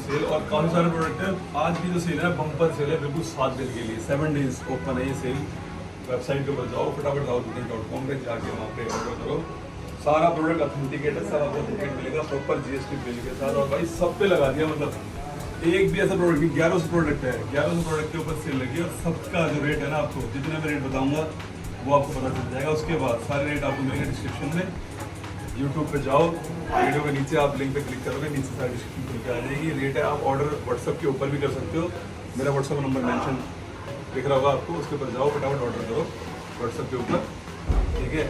Cell और काफ़ी सारे प्रोडक्ट है। आज की जो सेल है बम्पर सेल है, बिल्कुल 7 दिन के लिए, 7 डेज ओपन है ये सेल। वेबसाइट के ऊपर जाओ, फटाफट राहुलबुकिंग.com पे जाके वहाँ पे ऑर्डर करो। सारा प्रोडक्ट ऑथेंटिकेट है, सारा ऑथेंटिकेट मिलेगा प्रॉपर GST बिल के साथ। और भाई सब पे लगा दिया, मतलब एक भी ऐसा प्रोडक्ट नहीं, 1100 प्रोडक्ट है, 1100 प्रोडक्ट के ऊपर सेल लगी और सबका जो रेट है ना, आपको जितने में रेट बताऊंगा वो आपको पता चल जाएगा। उसके बाद सारे रेट आपको मिलेंगे डिस्क्रिप्शन में। यूट्यूब पे जाओ, वीडियो के नीचे आप लिंक पे क्लिक करोगे, नीचे सारी डिस्क्रिप्शन खुल के आ जाएगी। रेट है, आप ऑर्डर व्हाट्सअप के ऊपर भी कर सकते हो, मेरा व्हाट्सअप नंबर मेंशन दिख रहा होगा आपको, उसके ऊपर जाओ, फटाफट ऑर्डर करो व्हाट्सअप के ऊपर, ठीक है।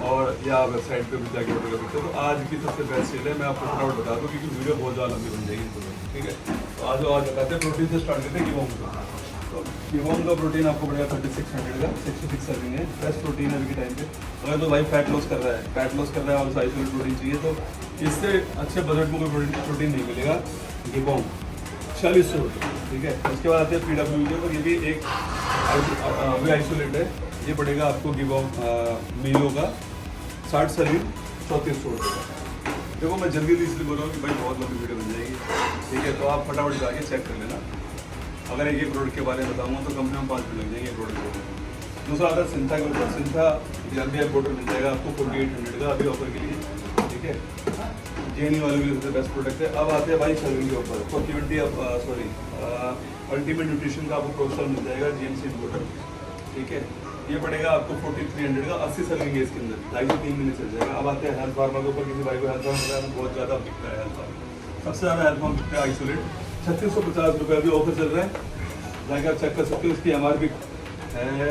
और या वेबसाइट पे भी जाके ऑर्डर कर सकते हो। तो आज की सबसे बेस्ट सेल है, मैं आपको फटाफट बता दूँ क्योंकि वीडियो बहुत ज़्यादा लंबी बन जाएगी, ठीक है। तो आज बताते हैं प्रोटीन से स्टार्ट करते हैं गिवोम का। तो गिवोम का प्रोटीन आपको पड़ेगा 3600 का, 66 सर्विंग है, बेस्ट प्रोटीन है अभी के टाइम पे। अगर तो भाई फैट लॉस कर रहा है, फैट लॉस कर रहा है और आइसोलेट प्रोटीन चाहिए, तो इससे अच्छे बजट में कोई प्रोटीन नहीं मिलेगा। गिवोम 4600 रुपये, ठीक है। उसके बाद आते हैं PW के ऊपर, ये भी एक वे आइसोलेट है, ये पड़ेगा आपको गिवोम मीलो का 60 सर्विंग 3400 रुपये का। देखो मैं जल्दी इसलिए बोल रहा हूँ कि भाई बहुत लंबी वीडियो बन जाएगी, ठीक है। तो आप फटाफट जाके चेक कर लेना। अगर एक प्रोडक्ट के बारे में बताऊंगा तो कम से कम 5 मिनट लग जाएंगे प्रोडक्ट को। दूसरा आता है सिंथा के ऊपर, सिंथा जल्दी पाउडर मिल जाएगा आपको 4800 का अभी ऑफर के लिए, ठीक है। JNE वाले भी सबसे बेस्ट प्रोडक्ट है। अब आते हैं भाई सर्विंग के ऊपर, तो अल्टीमेट न्यूट्रिशन का आपको प्रोसेसर मिल जाएगा GNC इम्पोर्टर, ठीक है। ये पड़ेगा आपको 4300 का, 80 सर्विंग है इसके अंदर, 2.5-3 महीने चल जाएगा। अब आते हैं हेल्थ फार्मा के ऊपर, किसी भाई को हेल्थ फार्मा बहुत ज़्यादा बिकता है हेल्थ फार्मा, सबसे ज़्यादा हेल्थ फार्मा बिकता है आइसोलेट, 3650 रुपये अभी ऑफर चल रहा है, जाकर आप चेक कर सकते हो। इसकी MRP है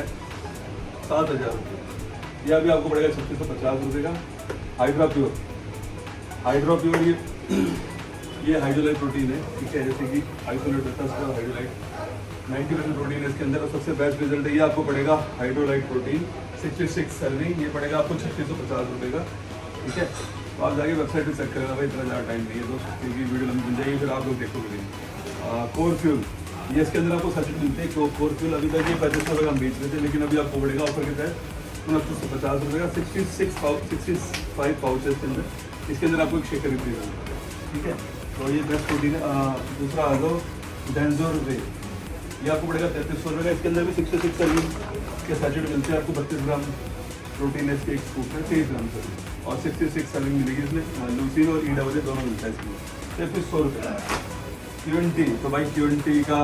7000 रुपये, यह भी आपको पड़ेगा 3650 रुपये का। हाइड्रा प्योर ये हाइड्रोलाइट प्रोटीन है, ठीक है। जैसे कि आइसोलेट रहता है उसका हाइड्रोलाइट 90% प्रोटीन है इसके अंदर, और सबसे बेस्ट रिजल्ट है ये आपको पड़ेगा हाइड्रोलाइट प्रोटीन 66 सर्विंग, ये पड़ेगा आपको 3650 रुपये का, ठीक है। तो आप जाके वेबसाइट पे चेक करेगा, भाई इतना ज़्यादा टाइम नहीं है दोस्तों, क्योंकि वीडियो लंबी बन जाएगी, फिर आप लोग देखोगे। कोर फ्यूल, ये इसके अंदर आपको सैचेट मिलते हैं। कोर फ्यूल अभी तक ये 35 रुपये का हम बेच रहे थे, लेकिन अभी आपको पड़ेगा ऑफर के तहत 2950 रुपये का। 65 पाउचेस के अंदर, इसके अंदर आपको एक शेकर फ्री मिलेगा, ठीक है। तो ये बेस्ट प्रोटीन है। दूसरा आ जाओ डेंजोर वे, ये आपको पड़ेगा 3300 रुपये का, इसके अंदर भी 66 सर्विंग के सैचेट मिलते हैं आपको। 32 ग्राम प्रोटीन है इसके एक स्कूप में, 23 ग्राम सर्विंग, और 66 सर्विंग मिलेगी इसमें। लूसिन और EWA दोनों मिलता है इसमें, 3300 रुपये। Q&T, तो भाई Q&T का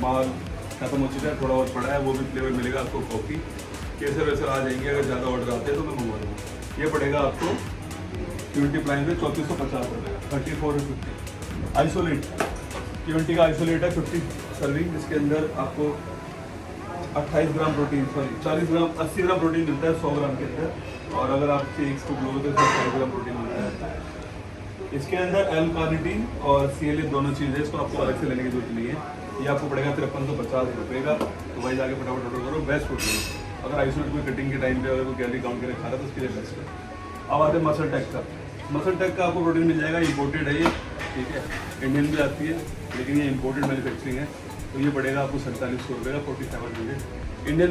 माल खत्म हो चुका है, थोड़ा और पड़ा है, वो भी फ्लेवर मिलेगा आपको। कॉफ़ी केसर वेसर आ जाएंगे, अगर ज़्यादा ऑर्डर आते हैं तो मैं मंगवा दूँगा। ये पड़ेगा आपको Q&T प्राइस में 3450 रुपये, 3450। आइसोलेट, Q&T का आइसोलेट है 50 सर्विंग, इसके अंदर आपको 28 ग्राम प्रोटीन, 40 ग्राम 80 ग्राम प्रोटीन मिलता है 100 ग्राम के अंदर, और अगर आप एक स्कूप लोगे तो इसमें 40 ग्राम प्रोटीन मिलता है। इसके अंदर L-कार्निटीन और CLA दोनों चीज़ें, इसको आपको अलग से लेने की जरूरत नहीं है। ये आपको पड़ेगा 5350 रुपये का। तो भाई जाके फटाफट ऑर्डर करो, बेस्ट प्रोटीन। अगर आइसोलेट कोई कटिंग के टाइम पे अगर कोई कैलोरी काउंट करके खा रहा है तो उसके लिए बेस्ट है। अब आते हैं मसल टेक का। मसल टेक का आपको प्रोटीन मिल जाएगा, इम्पोर्टेड है ये, ठीक है। इंडियन भी आती है, लेकिन ये इम्पोर्टेड मैन्युफैक्चरिंग है, तो ये पड़ेगा आपको 4700 रुपये का, 4700। इंडियन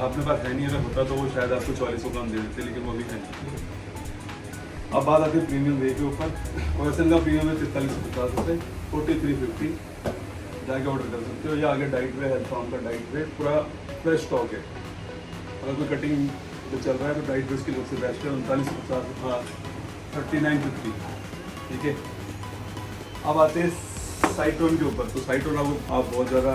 अपने पास है नहीं, अगर होता तो वो शायद आपको 4400 का हम दे देते, लेकिन वो भी है नहीं। अब बात आती है प्रीमियम वे के ऊपर। क्वेश्चन का प्रीमियम है 4350 रुपये, 4350, जाके ऑर्डर कर सकते हो। या आगे डाइट वे, हेल्थ फार्म का डाइट वे पूरा फ्रेश स्टॉक है। अगर कोई कटिंग जो चल रहा है तो डाइट वे उसकी सबसे बेस्ट है, 3950, 3950, ठीक है। अब आते हैं साइटोन के ऊपर। तो साइटोन आप बहुत ज़्यादा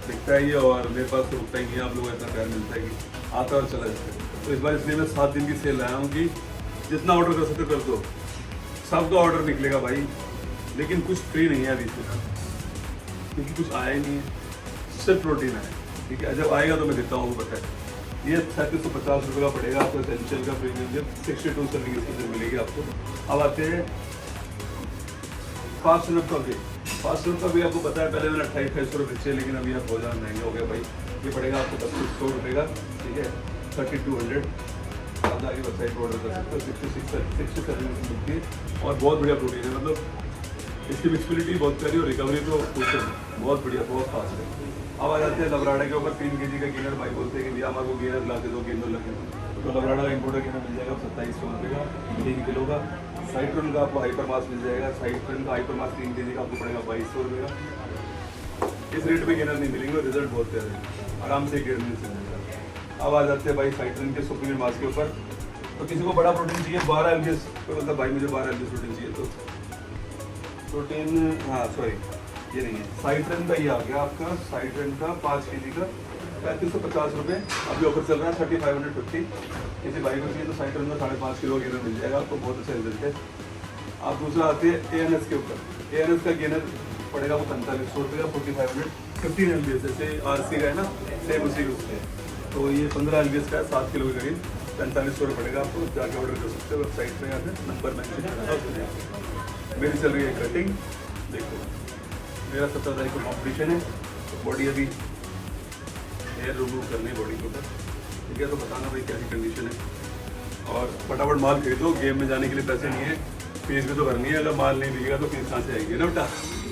दिखता है ये, और मेरे पास तो रुकता ही नहीं है, आप लोगों को इतना प्यार मिलता है कि आता और चला जाता है। तो इस बार इसलिए मैं 7 दिन की सेल लाया हूँ कि जितना ऑर्डर कर सकते कर दो, सबका ऑर्डर निकलेगा भाई, लेकिन कुछ फ्री नहीं है अभी तक, क्योंकि कुछ आया ही नहीं है, सिर्फ प्रोटीन है, ठीक है। जब आएगा तो मैं देता हूँ, वो पता है। ये 3750 रुपये का पड़ेगा आपको, एसेंशियल का प्रीमियम, जब 62 सर्विंग इसके अंदर मिलेगी आपको। अब आते हैं फास्ट सिरप का भी। फास्ट सिरप का भी आपको पता है, पहले मैंने 2800 रुपये बेचे, लेकिन अभी आप बहुत ज़्यादा महंगा हो गया भाई। ये पड़ेगा आपको 2500 रुपये का, ठीक है, 3200। आप जाके वेबसाइट पर ऑर्डर कर सकते हो, 60 सर्विंग मिलती है, और बहुत बढ़िया प्रोटीन है। मतलब इसकी विजिबिलिटी बहुत प्यारी, और रिकवरी तो बहुत बढ़िया, बहुत फास्ट है। अब आ जाते हैं लवराडा के ऊपर। 3 kg का गेनर भाई बोलते हैं कि भैया हमारे को गेनर ला के दो, गेनर लगे, तो लवराडा का इम्पोर्टर गेनर मिल जाएगा 2700 रुपये का, 3 किलो का, साइट्रन का आपको हाइपर मास मिल जाएगा। साइट्रन का हाइपर मास 3 kg का आपको पड़ेगा 2200 रुपये का। इस रेट पे गेनर नहीं मिलेंगे, रिजल्ट बहुत प्यारे हैं, आराम से 1.5 दिन से मिलेगा। अब आ जाते हैं भाई साइट्रन के सुपीरियर मास के ऊपर। तो किसी को बड़ा प्रोटीन चाहिए 12 LBS, तो मतलब भाई मुझे 12 LBS प्रोटीन चाहिए, तो प्रोटीन हाँ सॉरी ये नहीं है, साइट्रन का ये आ गया आपका, साइट्रन का 5 kg का 3550 रुपये अभी ऑफर चल रहा है, 3550। किसी भाई को चाहिए तो साइट्रन का 5.5 किलो गेनर मिल जाएगा आपको, बहुत अच्छा रिजल्ट है। आप दूसरा आते हैं ANS के ऊपर। ANS का गेनर पड़ेगा वो 4500 रुपये का, 4500 15 LBS, जैसे RC का है ना सेम उसी उसके। तो ये 15 LBS का है, 7 किलो के करीब 4500 रुपये पड़ेगा आपको, जाके ऑर्डर कर सकते हो वेबसाइट पे, यहाँ पे नंबर मैंशन। मेरी चल रही है कटिंग, देखो मेरा 17 तारीख को कॉम्पिटिशन है, बॉडी अभी हेयर रिमूव करने बॉडी के ऊपर, ठीक है। तो बताना भाई क्या कंडीशन है, और फटाफट माल खरीदो, गेम में जाने के लिए पैसे नहीं है, फीस भी तो भरनी है, अगर माल नहीं बिकेगा तो फीस कहाँ से आएगी ना बेटा।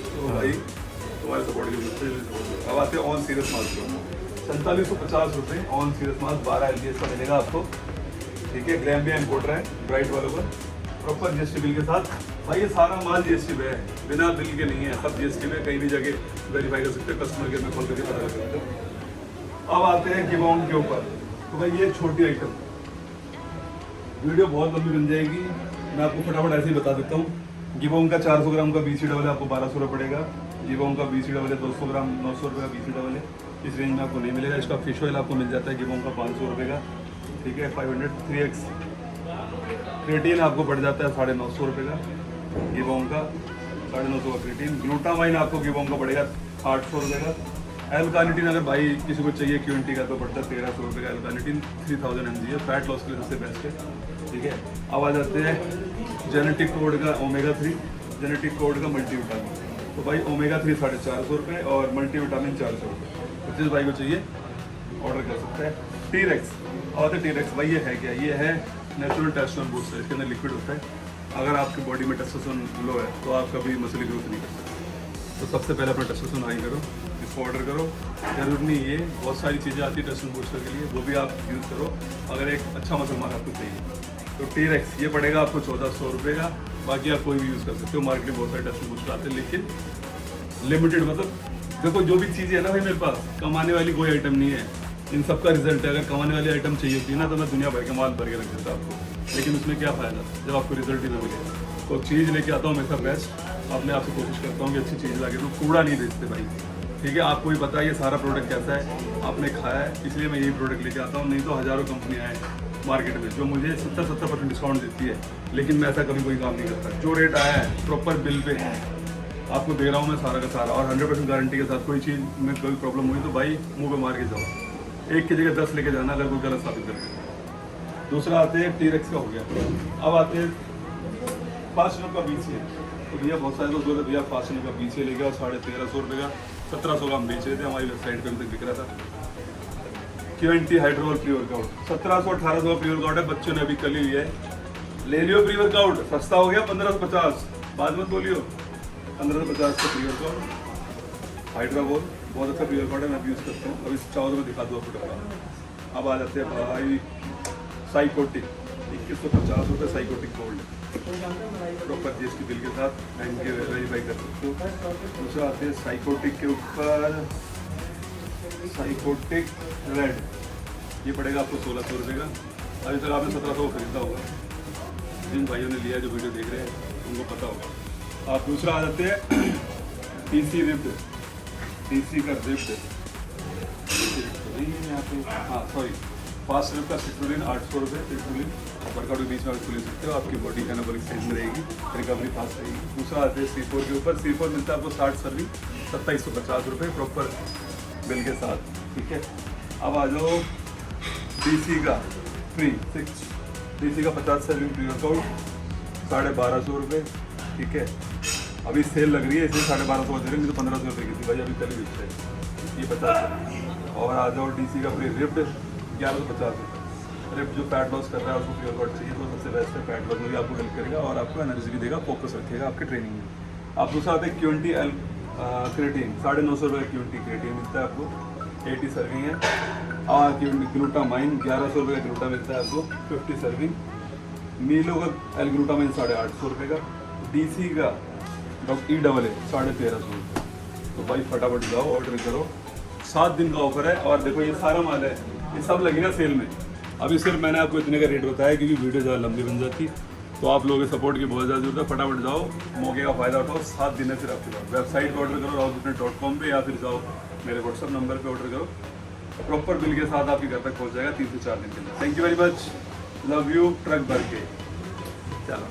तो भाई तुम्हारे सपोर्ट के लिए अब आते हैं ऑन सीरियस माल को। 4750 रुपये ऑन सीरियस माल 12 LBS का मिलेगा आपको, ठीक है। ग्रैम्बिया इम्पोर्टर है ब्राइट वालों पर, प्रॉपर GST बिल के साथ। भाई ये सारा माल GST पे है, बिना बिल के नहीं है, सब GST पे, कहीं भी जगह वेरीफाई कर सकते हो, कस्टमर केयर में कॉल करके पता कर सकते हो। अब आते हैं गिबॉन्ग के ऊपर। तो भाई ये छोटी आइटम, वीडियो बहुत लंबी बन जाएगी, मैं आपको फटाफट ऐसे ही बता देता हूँ। गिबॉन्ग का 400 ग्राम का BC डबल आपको 1200 रुपये पड़ेगा। गिबॉन्ग का BC डबल है 200 ग्राम 900 रुपये का BC डबल है, इस रेंज में आपको नहीं मिलेगा। इसका फिश ऑयल आपको मिल जाता है गिबॉन्ग का 500 रुपये का, ठीक है। 500 3X क्रिएटिन आपको पड़ जाता है 950 रुपये का, गिबॉन्ग का 950 का क्रिएटिन। ग्लूटामाइन आपको गिबॉन्ग का पड़ेगा 800 रुपये का। एल्कानिटीन अगर भाई किसी को चाहिए Q&T का तो पड़ता है 1300 रुपये का एल्कानिटीन, 3000 mg है, फैट लॉस के लिए सबसे बेस्ट है, ठीक है। अब आ जाते हैं जेनेटिक कोड का ओमेगा 3, जेनेटिक कोड का मल्टीविटामिन। तो भाई ओमेगा 3 450 रुपये और मल्टीविटामिन 400 रुपये, तो जिस भाई को चाहिए ऑर्डर कर सकते हैं। T-Rex और T-Rex भाई ये है क्या, ये है नेचुरल टेस्टोस्टेरोन बूस्टर, इसके अंदर लिक्विड होता है। अगर आपकी बॉडी में टेस्टोस्टेरोन लो है तो आप कभी मसल ग्रोथ नहीं कर सकते, तो सबसे पहले अपना टेस्टोस्टेरोन हाई करो, इसको ऑर्डर करो। जरूर नहीं ये बहुत सारी चीज़ें आती है टेस्टोस्टेरोन बूस्टर के लिए, वो भी आप यूज़ करो अगर एक अच्छा मसल मार आपको चाहिए। तो T-Rex ये पड़ेगा आपको 1400 रुपये का। बाकी आप कोई भी यूज़ कर सकते हो, मार्केट में बहुत सारे टेस्टोस्टेरोन बूस्टर आते हैं, लेकिन लिमिटेड, मतलब देखो जो भी चीज़ें है ना भाई मेरे पास, कमाने वाली कोई आइटम नहीं है, इन सब का रिजल्ट है। अगर कमाने वाली आइटम चाहिए होती है ना तो मैं दुनिया भर के माल भर के रख देता आपको, लेकिन उसमें क्या फ़ायदा जब आपको रिजल्ट ही ना मिले। तो चीज़ लेके आता हूँ हमेशा बेस्ट, अपने आप से कोशिश करता हूँ कि अच्छी चीज़ लाके, तो कूड़ा नहीं बेचते भाई, ठीक है। आपको भी पता है ये सारा प्रोडक्ट कैसा है, आपने खाया है, इसलिए मैं यही प्रोडक्ट लेके आता हूँ। नहीं तो हज़ारों कंपनियाँ हैं मार्केट में जो मुझे 70% डिस्काउंट देती है, लेकिन मैं ऐसा कभी कोई काम नहीं करता। जो रेट आया है प्रॉपर बिल पे है, आपको दे रहा हूँ मैं सारा का सारा, और 100% गारंटी के साथ। कोई चीज़ में कोई प्रॉब्लम हुई तो भाई मुँह पे मार के जाओ, एक की जगह 10 लेके जाना अगर कोई गलत साबित करके। दूसरा आते हैं T-Rex का हो गया। अब आते हैं फास्टनर का BCA। तो भैया बहुत सारे लोग बोले भैया फास्टनर का BCA ले गया और 1350 रुपये का 1700 का हम बेच रहे थे, हमारी वेबसाइट पर तक बिक रहा था। Q&T हाइड्रो और प्री वर्कआउट 1700-1800 का प्री वर्कआउट है, बच्चों ने अभी कल ही लिया है, ले लियो प्री वर्कआउट, सस्ता हो गया 1550, बाद मत बोलियो। 1550 का प्री वर्कआउट हाइड्रा बोल, बहुत अच्छा प्री वर्कआउट है, मैं भी यूज़ करता हूँ। अभी 1400 में दिखा दो आपको डब्बा। अब आ जाते हैं भाई साइकोटिक, 2150 रुपये psychotic gold, proper GST bill के साथ बैंक के वेरीफाई कर सकते हो। दूसरा आते हैं साइकोटिक के ऊपर, साइकोटिक रेड, ये पड़ेगा आपको 1600 रुपये का। अभी तक आपने 1700 खरीदा होगा, जिन भाइयों ने लिया जो वीडियो देख रहे हैं उनको पता होगा। आप दूसरा आ जाते हैं TC रिप्ड, TC का रिप्ड यहाँ पे, हाँ सॉरी, फास्ट रिप का सिट्रोलिन 800 रुपये, सिट्रोलिन वर्कआउट के बीच में आप ले सकते हो, आपकी बॉडी एनाबॉलिक स्टेज में रहेगी, रिकवरी फास्ट रहेगी। दूसरा आते हैं C4 के ऊपर, C4 मिलता है आपको 60 सर्विंग 2750 रुपये प्रॉपर बिल के साथ, ठीक है। अब आ जाओ DC का फ्री 6, DC का 50 सर्विंग प्री वर्कआउट 1250 रुपये, ठीक है। अभी सेल लग रही है इसलिए 1250 दे रहे हैं, तो 1500 रुपये की थी भाई, अभी कल ही बिकते हैं ये 50। और आ जाओ DC का फ्री रिप्ड 1150 रुपये। रिप्ड जो फैट लॉस कर रहा है उसको प्री वर्कआउट चाहिए तो सबसे बेस्ट है, फैट लॉस में भी आपको हेल्प करेगा और आपको एनर्जी भी देगा, फोकस रखेगा आपके ट्रेनिंग में। आप दूसरा आते हैं Q&T क्रिएटिन 950 रुपये Q&T क्रिएटिन मिलता है आपको, 80 सर्विंग है। और ग्लूटामाइन 1100 रुपये का ग्लूटा मिलता है आपको, 50 सर्विंग, मीलो का एल-ग्लूटामाइन 850 रुपये का, DC का E-AA 1350 रुपये। तो भाई फटाफट जाओ ऑर्डर करो, 7 दिन का ऑफर है। और देखो ये सारा माल है, ये सब लगेगा सेल में। अभी सिर्फ मैंने आपको इतने का रेट बताया क्योंकि वीडियो ज़्यादा लंबी बन जाती, तो आप लोगों के सपोर्ट की बहुत ज़्यादा जरूरत है। फटाफट जाओ, मौके का फ़ायदा उठाओ, 7 दिन है फिर आपके पास। वेबसाइट पर ऑर्डर करो rahulfitness.com पे, या फिर जाओ मेरे व्हाट्सअप नंबर पे ऑर्डर करो, प्रॉपर बिल के साथ आपके घर तक पहुंच जाएगा 3 से 4 दिन के अंदर। Thank you very much, love you, truck भर के चलो।